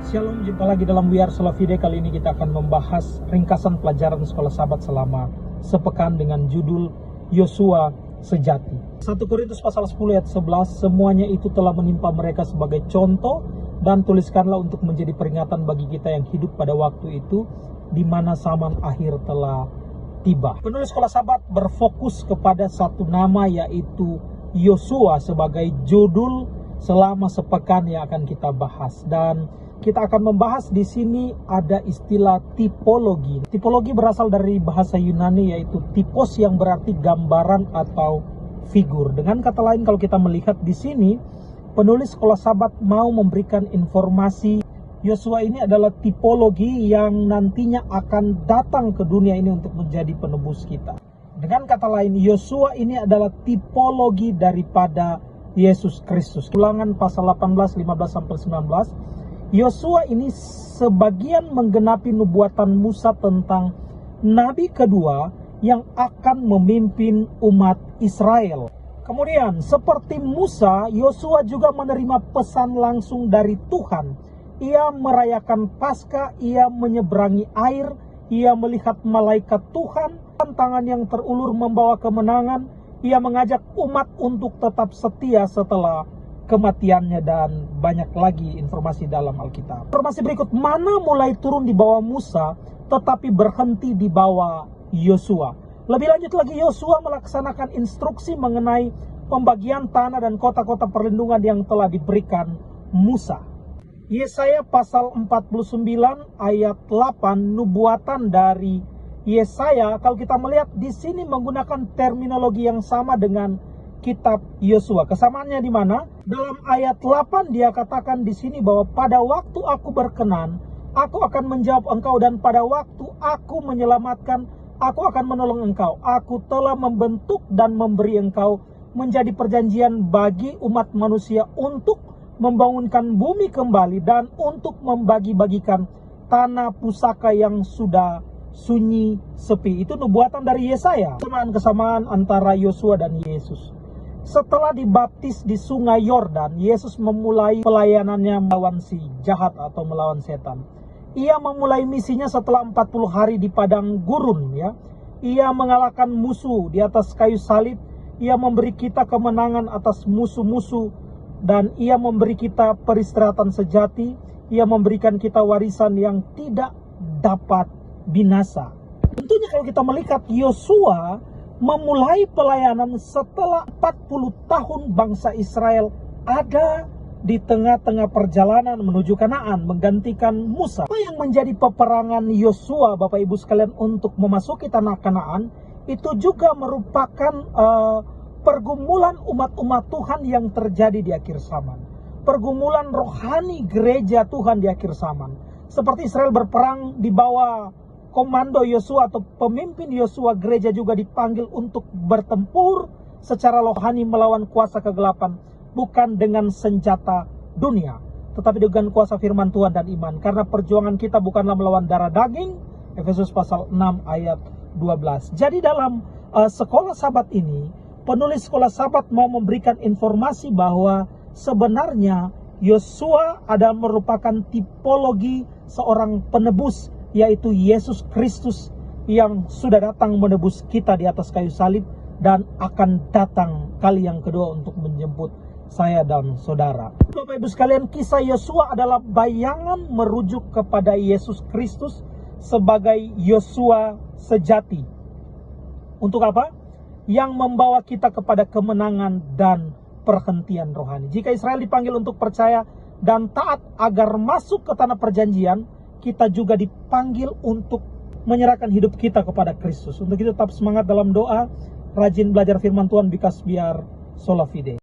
Shalom, jumpa lagi dalam We Are Sola Fide. Kali ini kita akan membahas ringkasan pelajaran sekolah sahabat selama sepekan dengan judul Yosua Sejati. 1 Korintus pasal 10 ayat 11, semuanya itu telah menimpa mereka sebagai contoh dan tuliskanlah untuk menjadi peringatan bagi kita yang hidup pada waktu itu, di mana zaman akhir telah tiba. Penulis sekolah sahabat berfokus kepada satu nama, yaitu Yosua, sebagai judul selama sepekan yang akan kita bahas. Dan kita akan membahas di sini ada istilah tipologi. Tipologi berasal dari bahasa Yunani, yaitu tipos, yang berarti gambaran atau figur. Dengan kata lain, kalau kita melihat di sini, penulis sekolah sahabat mau memberikan informasi Yosua ini adalah tipologi yang nantinya akan datang ke dunia ini untuk menjadi penebus kita. Dengan kata lain, Yosua ini adalah tipologi daripada Yesus Kristus. Ulangan pasal 18, 15-19. Yosua ini sebagian menggenapi nubuatan Musa tentang nabi kedua yang akan memimpin umat Israel. Kemudian, seperti Musa, Yosua juga menerima pesan langsung dari Tuhan. Ia merayakan Paskah, ia menyeberangi air, ia melihat malaikat Tuhan, tangan yang terulur membawa kemenangan, ia mengajak umat untuk tetap setia setelah kematiannya, dan banyak lagi informasi dalam Alkitab. Informasi berikut, mana mulai turun di bawah Musa tetapi berhenti di bawah Yosua. Lebih lanjut lagi, Yosua melaksanakan instruksi mengenai pembagian tanah dan kota-kota perlindungan yang telah diberikan Musa. Yesaya pasal 49 ayat 8, nubuatan dari Yesaya, kalau kita melihat di sini menggunakan terminologi yang sama dengan kitab Yosua. Kesamaannya di mana? Dalam ayat 8 dia katakan di sini bahwa pada waktu aku berkenan, aku akan menjawab engkau, dan pada waktu aku menyelamatkan, aku akan menolong engkau. Aku telah membentuk dan memberi engkau menjadi perjanjian bagi umat manusia untuk membangunkan bumi kembali dan untuk membagi-bagikan tanah pusaka yang sudah sunyi sepi. Itu nubuatan dari Yesaya. Kesamaan antara Yosua dan Yesus. Setelah dibaptis di sungai Yordan, Yesus memulai pelayanannya melawan si jahat atau melawan setan. Ia memulai misinya setelah 40 hari di padang gurun, ya. Ia mengalahkan musuh di atas kayu salib. Ia memberi kita kemenangan atas musuh-musuh, dan ia memberi kita peristirahatan sejati. Ia memberikan kita warisan yang tidak dapat binasa. Tentunya kalau kita melihat, Yosua memulai pelayanan setelah 40 tahun bangsa Israel ada di tengah-tengah perjalanan menuju Kanaan, menggantikan Musa. Apa yang menjadi peperangan Yosua, Bapak Ibu sekalian, untuk memasuki tanah Kanaan, itu juga merupakan pergumulan umat-umat Tuhan yang terjadi di akhir zaman. Pergumulan rohani gereja Tuhan di akhir zaman. Seperti Israel berperang di bawah komando Yosua atau pemimpin Yosua, gereja juga dipanggil untuk bertempur secara rohani melawan kuasa kegelapan, bukan dengan senjata dunia, tetapi dengan kuasa firman Tuhan dan iman. Karena perjuangan kita bukanlah melawan darah daging, Efesus pasal 6 ayat 12. Jadi dalam sekolah sahabat ini, penulis sekolah sahabat mau memberikan informasi bahwa sebenarnya Yosua adalah merupakan tipologi seorang penebus, yaitu Yesus Kristus yang sudah datang menebus kita di atas kayu salib dan akan datang kali yang kedua untuk menjemput saya dan saudara. Bapak Ibu sekalian, kisah Yosua adalah bayangan merujuk kepada Yesus Kristus sebagai Yosua sejati. Untuk apa? Yang membawa kita kepada kemenangan dan perhentian rohani. Jika Israel dipanggil untuk percaya dan taat agar masuk ke tanah perjanjian, kita juga dipanggil untuk menyerahkan hidup kita kepada Kristus. Untuk itu tetap semangat dalam doa, rajin belajar firman Tuhan, because we are sola fide.